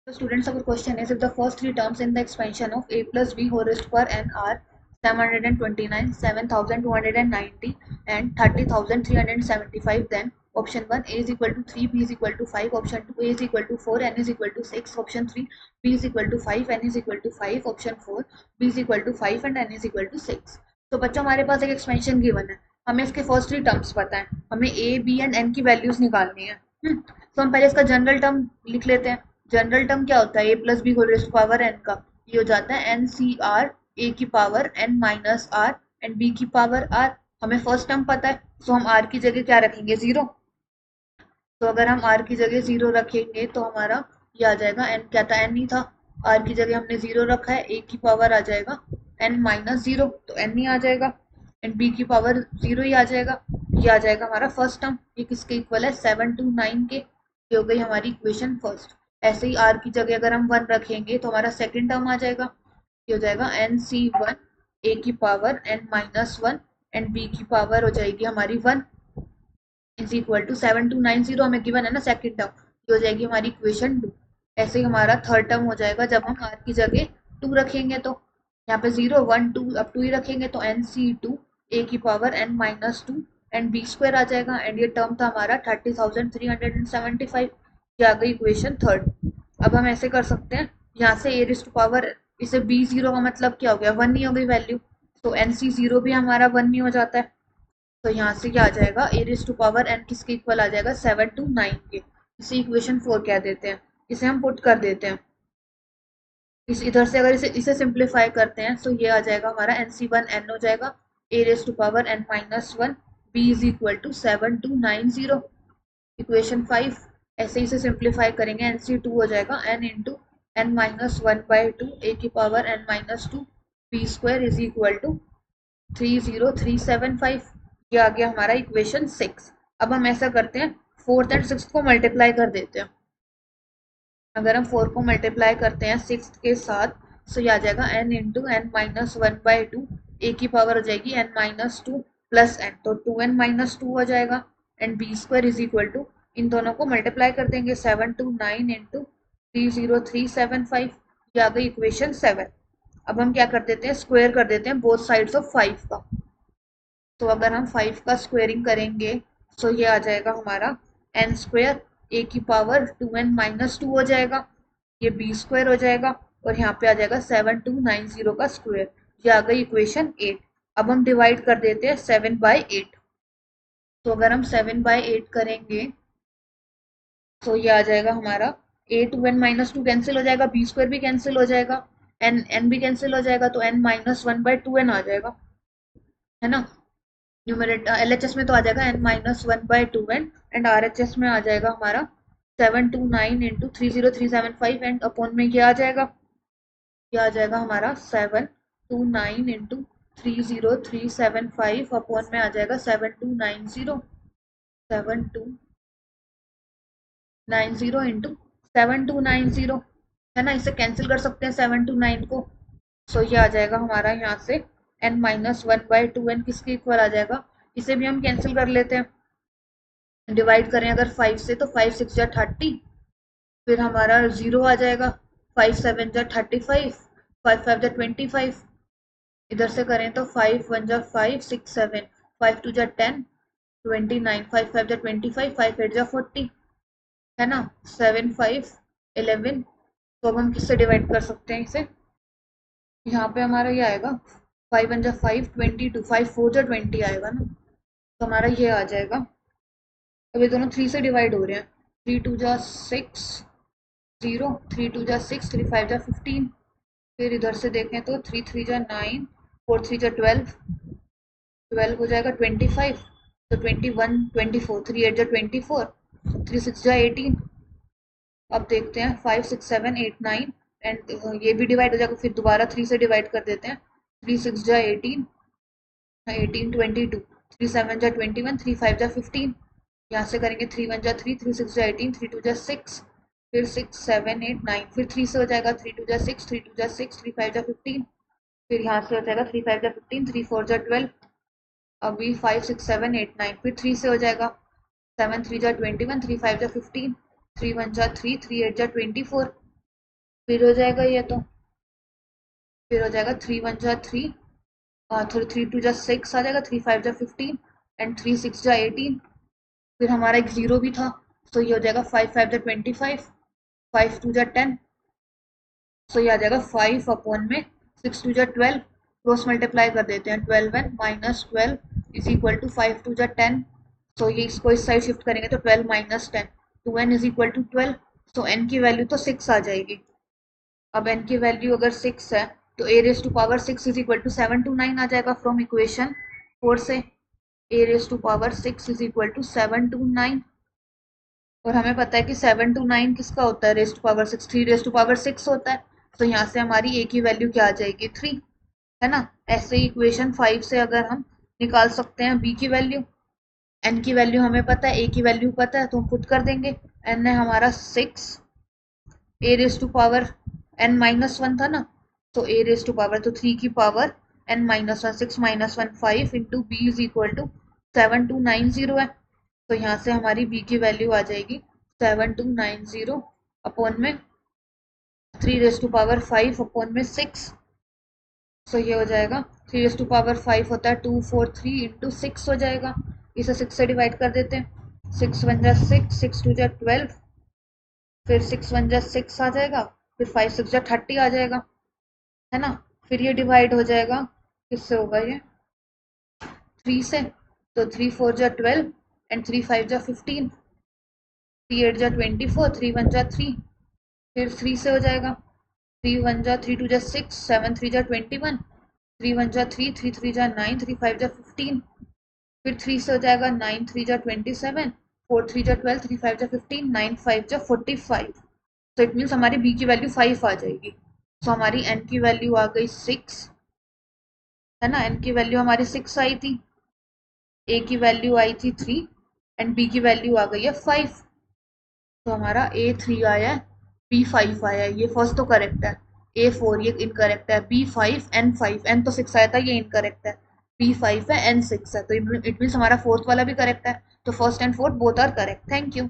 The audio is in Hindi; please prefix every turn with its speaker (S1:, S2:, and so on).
S1: So students, our question is, if the first three terms in the expansion of a plus b whole raised to power n are 729, 7290 and 30,375, then option 1 a is equal to 3, b is equal to 5, option 2 a is equal to 4, n is equal to 6, option 3 b is equal to 5, n is equal to 5, option 4 b is equal to 5 and n is equal to 6. तो बच्चों हमारे पास एक एक्सपेंशन गिवन है, हमें इसके फर्स्ट थ्री टर्म्स पता है, हमें ए बी एंड एन की वैल्यूज निकालनी है। तो हम पहले इसका जनरल टर्म लिख लेते हैं। जनरल टर्म क्या होता है, A plus B whole raised to power N का, ये हो जाता है एन सी आर, ए की power N minus R and B की पावर आर। हमें फर्स्ट टर्म पता है, तो हम आर की जगह क्या रखेंगे, जीरो। तो अगर हम आर की जगह जीरो रखेंगे तो हमारा ये आ जाएगा, एन क्या था, एन ही था, आर की जगह हमने जीरो रखा है, ए की पावर आ जाएगा एन माइनस जीरो, तो एन ही आ जाएगा, एंड बी की पावर जीरो ही आ जाएगा। ये आ जाएगा हमारा फर्स्ट टर्म, ये किसके इक्वल है, 729 के। ये हो गई हमारी इक्वेशन फर्स्ट। ऐसे ही आर की जगह अगर हम वन रखेंगे तो हमारा सेकेंड टर्म आ जाएगा, ये हो जाएगा एन सी वन, ए की power N minus one and B की पावर हो जाएगी हमारी वन, इज इक्वल टू 7290, हमें गिवन है ना सेकंड टर्म, ये हो जाएगी हमारी इक्वेशन टू। ऐसे ही हमारा थर्ड टर्म हो जाएगा जब हम आर की जगह टू रखेंगे, तो यहाँ पे जीरो वन टू, अब टू ही रखेंगे तो एन सी टू, ए की power N minus two and B square आ जाएगा, एंड ये टर्म था हमारा 30,375। ये आ गई इक्वेशन थर्ड। अब हम ऐसे कर सकते हैं, यहाँ से ए रिस्ट पावर, इसे बी जीरो का मतलब क्या हो गया, वन नहीं हो गई वैल्यू, तो एन सी जीरो भी हमारा वन नहीं हो जाता है। तो यहाँ से क्या आ जाएगा, A raise to power N किसके इक्वल आ जाएगा, 729 के। इसे इक्वेशन फोर कह देते हैं। इसे हम पुट कर देते हैं, इस इधर से अगर इसे इसे सिंप्लीफाई करते हैं तो ये आ जाएगा हमारा एन सी वन एन हो जाएगा, A raise to power N minus one, B is equal to 7290, equation five. ऐसे इसे सिंप्लीफाई करेंगे, एन सी टू हो जाएगा N into N minus one by two, A की power N minus two, B square is equal to 30375। ये आ गया हमारा इक्वेशन सिक्स। अब हम ऐसा करते हैं, फोर्थ एंड सिक्स को मल्टीप्लाई कर देते हैं। अगर हम फोर को मल्टीप्लाई करते हैं सिक्स के साथ, तो ये आ जाएगा N into N minus one by two, A की पावर हो जाएगी N minus two plus N, तो टू एन माइनस टू हो जाएगा, and B square is equal to, इन दोनों को मल्टीप्लाई कर देंगे, 729 इंटू 30375। ये आ गई इक्वेशन सेवन। अब हम क्या कर देते हैं, स्क्वायर कर देते हैं बोथ साइड्स ऑफ फाइव का। तो अगर हम फाइव का स्क्वेयरिंग करेंगे तो ये आ जाएगा हमारा एन स्क्वेयर, ए की power two N minus two हो जाएगा, ये बी स्क्वायर हो जाएगा, और यहाँ पे आ जाएगा 7290 का स्क्वायर। ये आ गई इक्वेशन एट। अब हम डिवाइड कर देते हैं सेवन बाई एट। तो अगर हम सेवन बाई एट करेंगे तो ये आ जाएगा हमारा, A two N minus two cancel हो जाएगा, बी स्क्वायर भी कैंसिल हो जाएगा, एन एन भी कैंसिल हो जाएगा, तो N minus one by two N आ जाएगा, है ना। न्यूमरेटर एलएचएस में तो आ जाएगा N minus one by two and RHS में आ जाएगा हमारा 729 इंटू 30375 एंड अपॉन में ये आ जाएगा, ये आ जाएगा हमारा 729 इंटू 30375 अपॉन में आ जाएगा 7290 इंटू 7290, है ना। इसे कैंसिल कर सकते हैं 729 को, सो ये आ जाएगा हमारा यहाँ से N minus one by two N किसके इक्वल आ जाएगा, इसे भी हम कैंसिल कर लेते हैं। डिवाइड करें अगर फाइव से तो फाइव सिक्स जा थर्टी, फिर हमारा जीरो आ जाएगा, फाइव सेवन जा थर्टी फाइव, फाइव फाइव जा ट्वेंटी फाइव। इधर से करें तो फाइव वन जा five, six seven, five two जा टेन, 29, फाइव फाइव जा 25, फाइव एट जा 40, है ना, सेवन फाइव 11। तो अब हम किससे डिवाइड कर सकते हैं इसे, यहाँ पे हमारा ये आएगा, फाइव वन जा फाइव, 22, फाइव फोर जा 20 आएगा ना, तो हमारा ये आ जाएगा। अब ये दोनों थ्री से डिवाइड हो रहे हैं, थ्री टू जा सिक्स, जीरो, थ्री टू जा सिक्स, थ्री फाइव जा 15, फिर इधर से देखें तो थ्री थ्री जा नाइन, फोर थ्री जा 12, 12 हो जाएगा 25, तो 21, 24, थ्री एट जा 24, थ्री सिक्स जा 18। अब देखते हैं five six seven eight nine and ये भी डिवाइड हो जाएगा, फिर दोबारा थ्री से डिवाइड कर देते हैं, थ्री सिक्स जा 18, 18 22, थ्री सेवन जा 21, थ्री फाइव जा 15, यहाँ से करेंगे थ्री वन जा थ्री, थ्री सिक्स जा 18, थ्री टू जा सिक्स, फिर सिक्स सेवन एट नाइन, फिर थ्री से हो जाएगा, थ्री टू जा सिक्स, थ्री टू जा सिक्स, थ्री फाइव जा 15, फिर यहाँ से हो जाएगा थ्री फाइव जा 15, थ्री फोर जा 12, अभी five six seven eight nine, फिर थ्री से हो जाएगा, सेवन थ्री जा 21, थ्री फाइव जा 15, थ्री वन जा थ्री, थ्री एट जा 24, फिर हो जाएगा ये तो, फिर हो जाएगा 3 1 जा 3, 3 2 जा 6 आ जाएगा, 3 5 जा 15 एंड 3 6 जा 18। फिर हमारा एक जीरो भी था, तो ये हो जाएगा 5 5 जा 25, 5 2 जा 10। सो ये आ जाएगा 5/6 2 जा 12। क्रॉस मल्टीप्लाई कर देते हैं, 12n - 12 इज इक्वल टू 5 2 जा 10। सो ये इसको इस साइड शिफ्ट करेंगे तो 12 - 10, 2n is equal to 12। So n की वैल्यू तो 6 आ जाएगी। अब n की वैल्यू अगर 6 है तो a⁻6 is equal to 7 to 9 आ जाएगा फ्रॉम इक्वेशन 4 से। a⁻6 is equal to 7 to 9, और हमें पता है कि 7 to 9 किसका होता है, raise to power 6, 3 raise to power 6 होता है। तो यहाँ से हमारी a की वैल्यू क्या आ जाएगी, 3, है ना। ऐसे ही इक्वेशन 5 से अगर हम निकाल सकते हैं b की वैल्यू, n की वैल्यू हमें पता है, a की वैल्यू पता है, तो हम पुट कर देंगे। n है हमारा 6, a⁻n - 1 था ना, तो a⁻, तो 3 की power n - 1, 6 - 1 5 into b is equal to 7290 है। तो यहाँ से हमारी b की वैल्यू आ जाएगी 7290 अपॉन में 3 रेज़ टू पावर 5 अपॉन में 6। सो ये हो जाएगा 3 रेज़ टू पावर 5 होता है 243 इंटू 6 हो जाएगा। इसे 6 से डिवाइड कर देते हैं, 6 1 जा 6, 6 2 जा 12, फिर 6 1 जा 6 आ जाएगा, फिर 5 6 जा 30 आ जाएगा, है ना। फिर ये डिवाइड हो जाएगा, किससे होगा ये, 3 से। तो 3 4 जा 12 एंड 3 5 जा 15, 3 8 जा 24, 3 1 जा 3, फिर 3 से हो जाएगा, 3 1 जा 3 2 जा 6, 7 3 जा 21, 3 1 जा 3, 3 3 जा 9, 3 5 जा 15, फिर 3 से हो जाएगा 9 3 जा 27, 4 3 जा 12, 3 5 जा 15, 9 5 जा 45। तो इट मीन्स हमारी b की वैल्यू 5 आ जाएगी। तो हमारी n की वैल्यू आ गई 6, है ना। n की वैल्यू हमारी 6 आई थी, a की वैल्यू आई थी 3 एंड b की वैल्यू आ गई है 5। तो हमारा A3 आया है, B5 आया है। ये फर्स्ट तो करेक्ट है, A4 ये इनकरेक्ट है, B5 N5, N तो 6 आया था, ये इनकरेक्ट है, B5 है N6 है। तो इट मीन्स हमारा फोर्थ वाला भी करेक्ट है। तो first and fourth both are correct. Thank you.